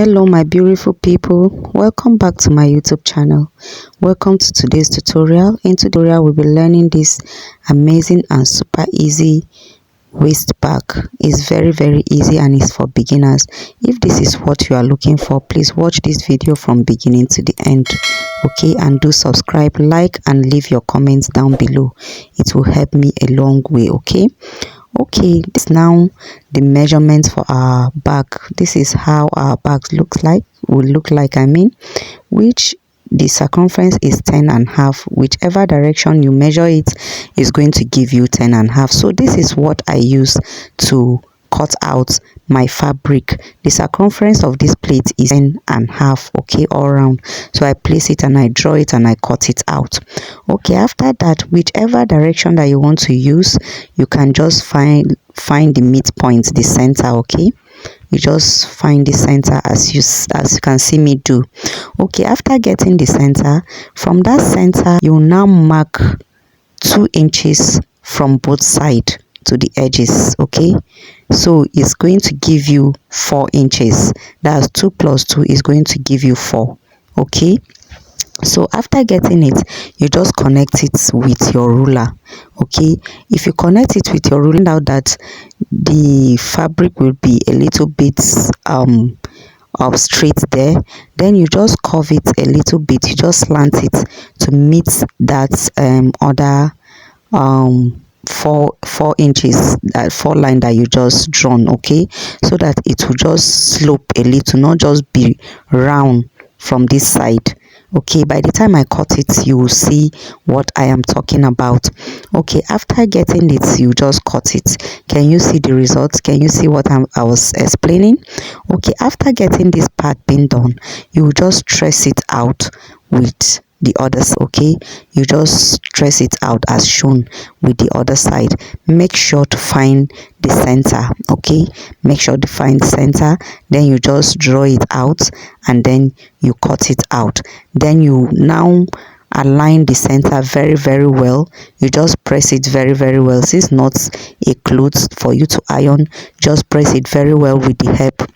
Hello my beautiful people, welcome back to my YouTube channel. Welcome to today's tutorial. In today's tutorial we'll be learning this amazing and super easy waist bag. It's very easy and it's for beginners. If this is what you are looking for, please watch this video from beginning to the end, okay? And do subscribe, like and leave your comments down below. It will help me a long way, okay? Okay, this now the measurements for our bag. This is how our bag looks like, which the circumference is 10.5. Whichever direction you measure it is going to give you 10.5. So this is what I use to cut out my fabric. The circumference of this plate is 10.5, okay, all around. So I place it and I draw it and I cut it out. Okay, after that, whichever direction that you want to use, you can just find the midpoint, the center, okay? You just find the center as you can see me do. Okay, after getting the center, from that center you now mark 2 inches from both sides to the edges, okay? So it's going to give you 4 inches. That's 2 plus 2 is going to give you 4, okay? So after getting it, you just connect it with your ruler, okay? If you connect it with your ruler, out that the fabric will be a little bit up straight there, then you just curve it a little bit. You just slant it to meet that other 4 inches, that 4 line that you just drawn, okay? So that it will just slope a little, not just be round from this side. Okay, by the time I cut it, you will see what I am talking about. Okay, after getting it, you just cut it. Can you see the results? Can you see what I was explaining? Okay, after getting this part being done, you will just trace it out with the others, okay? You just trace it out as shown with the other side. Make sure to find the center, okay? Make sure to find the center, then you just draw it out and then you cut it out. Then you now align the center very well. You just press it very well. Since it's not a cloth for you to iron, just press it very well with the help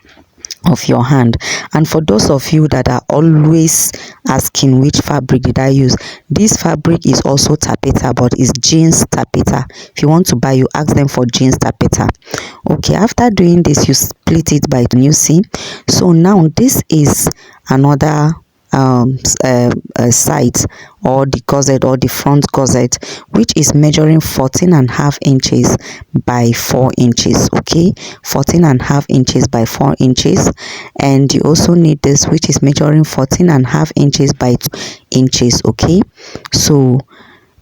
of your hand. And for those of you that are always asking which fabric did I use, this fabric is also tappeta, but it's jeans tappeta. If you want to buy, you ask them for jeans tappeta. Okay, after doing this, you split it by, you see. So now this is another side, or the corset, or the front corset, which is measuring 14.5 inches by 4 inches, okay? 14.5 inches by 4 inches. And you also need this, which is measuring 14.5 inches by 2 inches, okay? So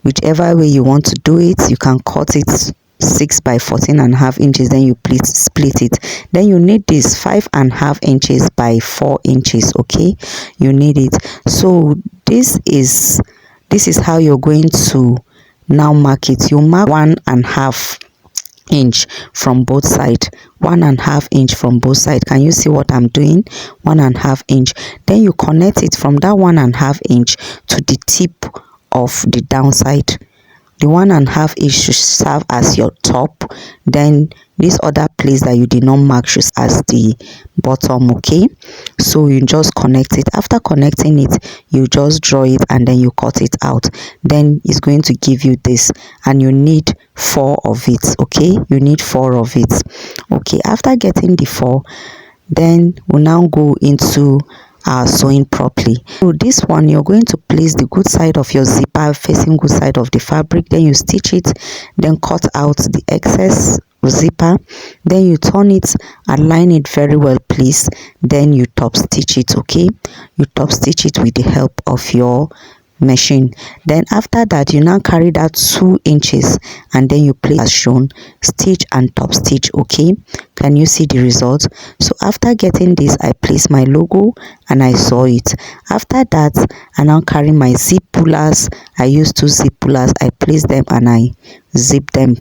whichever way you want to do it, you can cut it 6 by 14.5 inches, then you split it. Then you need this 5.5 inches by 4 inches, okay? You need it. So this is how you're going to now mark it. You mark 1.5 inch from both sides, 1.5 inch from both sides. Can you see what I'm doing? 1.5 inch. Then you connect it from that 1.5 inch to the tip of the downside. The 1.5 inch should serve as your top, then this other place that you did not mark should as the bottom, okay? So you just connect it. After connecting it, you just draw it and then you cut it out. Then it's going to give you this, and you need 4 of it, okay? You need 4 of it. Okay, after getting the 4, then we'll now go into sewing properly. So this one, you're going to place the good side of your zipper facing good side of the fabric, then you stitch it, then cut out the excess zipper, then you turn it, align it very well please, then you top stitch it, okay? You top stitch it with the help of your machine. Then after that, you now carry that 2 inches and then you place as shown, stitch and top stitch, okay? Can you see the result? So after getting this, I place my logo and I sew it. After that, I now carry my zip pullers. I use 2 zip pullers. I place them and I zip them.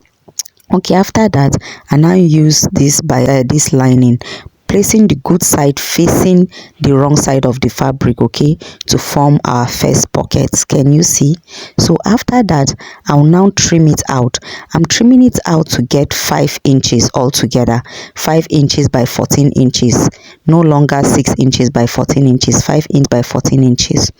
Okay, after that, I now use this lining, placing the good side facing the wrong side of the fabric, okay, to form our first pockets. Can you see? So after that, I'll now trim it out. I'm trimming it out to get 5 inches altogether. 5 inches by 14 inches, no longer 6 inches by 14 inches, 5 inch by 14 inches.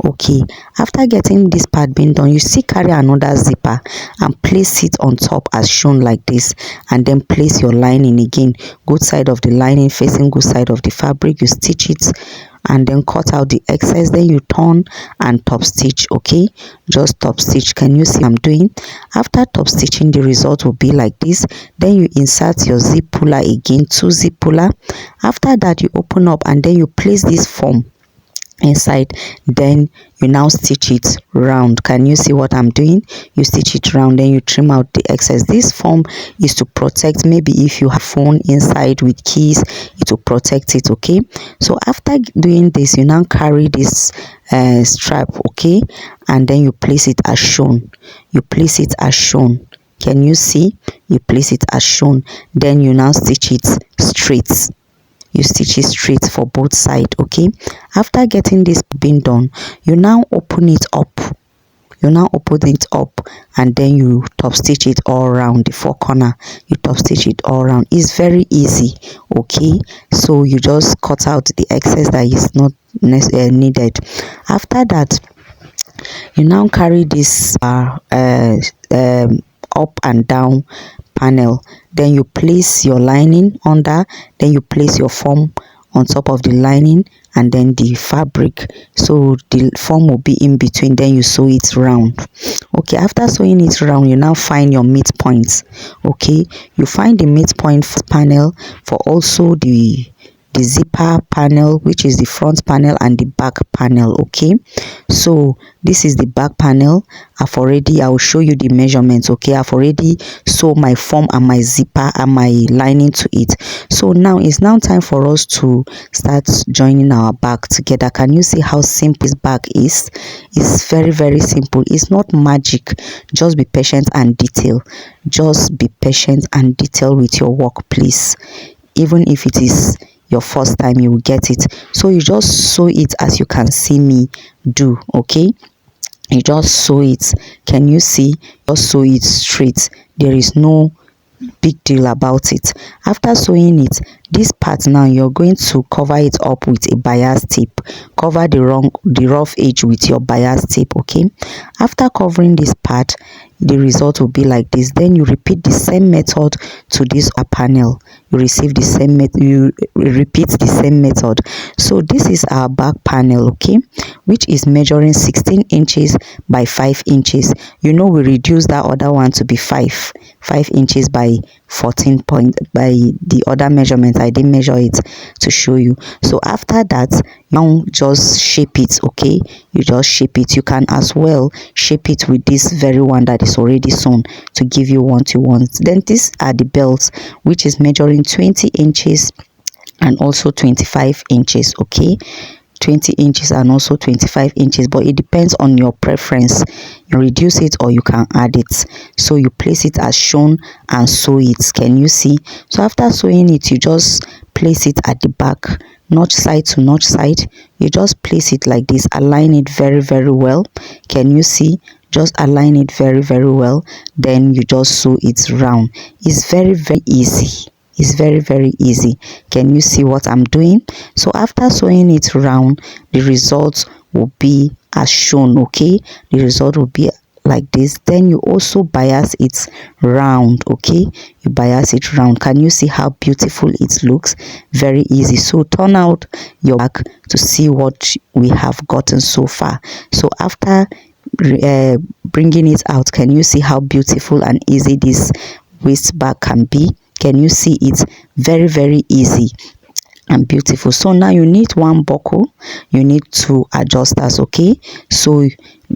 Okay, after getting this part being done, you see, carry another zipper and place it on top as shown like this, and then place your lining again, good side of the lining facing good side of the fabric. You stitch it and then cut out the excess, then you turn and top stitch. Okay, just top stitch. Can you see I'm doing? After top stitching, the result will be like this. Then you insert your zip puller again, 2 zip puller. After that, you open up and then you place this form inside, then you now stitch it round. Can you see what I'm doing? You stitch it round, then you trim out the excess. This form is to protect, maybe if you have phone inside with keys, it will protect it. Okay, so after doing this, you now carry this strap, okay, and then you place it as shown. You place it as shown. Can you see? You place it as shown, then you now stitch it straight. You stitch it straight for both sides. Okay, after getting this being done, you now open it up. And then you top stitch it all around the 4 corner. You top stitch it all around. It's very easy. Okay, so you just cut out the excess that is not needed. After that, you now carry this up and down panel, then you place your lining under, then you place your form on top of the lining, and then the fabric, so the form will be in between, then you sew it round. Okay, after sewing it round, you now find your midpoints. Okay, you find the midpoint panel for also the zipper panel, which is the front panel, and the back panel. Okay, so this is the back panel. I will show you the measurements. Okay, I've already sew my form and my zipper and my lining to it. So now it's now time for us to start joining our back together. Can you see how simple this back is? It's very, very simple. It's not magic. Just be patient and detail. Just be patient and detail with your work, please. Even if it is your first time, you will get it. So you just sew it as you can see me do. Okay, you just sew it. Can you see? Just sew it straight. There is no big deal about it. After sewing it, this part now, you're going to cover it up with a bias tape. Cover the rough edge with your bias tape. Okay, after covering this part, the result will be like this. Then you repeat the same method to this panel. You repeat the same method. So this is our back panel, okay, which is measuring 16 inches by 5 inches. You know, we reduced that other one to be 5 inches by 14 point by the other measurement. I didn't measure it to show you. So after that, now just shape it. Okay, you just shape it. You can as well shape it with this very one that is already sewn to give you what you want. Then these are the belts, which is measuring 20 inches and also 25 inches. Okay, 20 inches and also 25 inches, but it depends on your preference. You reduce it or you can add it. So you place it as shown and sew it. Can you see? So after sewing it, you just place it at the back, notch side to notch side. You just place it like this. Align it very, very well. Can you see? Just align it very, very well. Then you just sew it round. It's very, very easy. It's very, very easy. Can you see what I'm doing? So after sewing it round, the result will be as shown. Okay, the result will be like this. Then you also bias it round. Okay, you bias it round. Can you see how beautiful it looks? Very easy. So turn out your back to see what we have gotten so far. So after bringing it out, can you see how beautiful and easy this waist bag can be? Can you see? It's very, very easy and beautiful. So now you need one buckle, you need 2 adjusters. Okay, so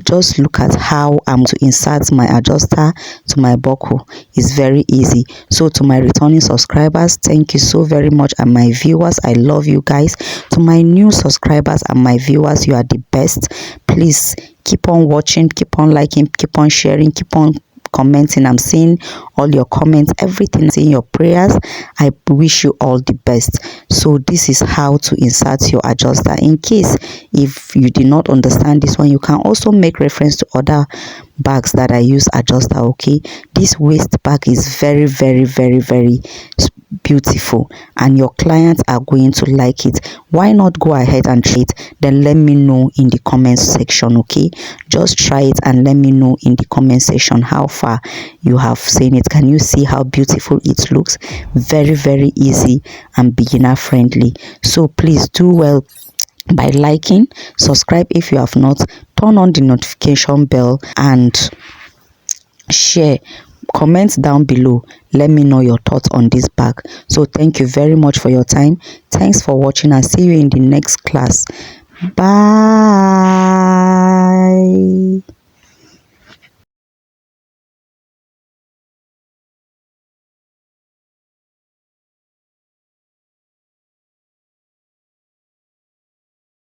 just look at how I'm to insert my adjuster to my buckle. It's very easy. So to my returning subscribers, thank you so very much, and my viewers, I love you guys. To my new subscribers and my viewers, you are the best. Please keep on watching, keep on liking, keep on sharing, keep on commenting. I'm seeing all your comments, everything. I'm seeing your prayers. I wish you all the best. So this is how to insert your adjuster. In case if you did not understand this one, you can also make reference to other bags that I use adjuster. Okay, this waist bag is very beautiful and your clients are going to like it. Why not go ahead and try it? Then let me know in the comment section. Okay, just try it and let me know in the comment section how far you have seen it. Can you see how beautiful it looks? Very easy and beginner friendly. So please do well by liking, subscribe if you have not, turn on the notification bell and share. Comment down below, let me know your thoughts on this bag. So thank you very much for your time. Thanks for watching and see you in the next class. Bye.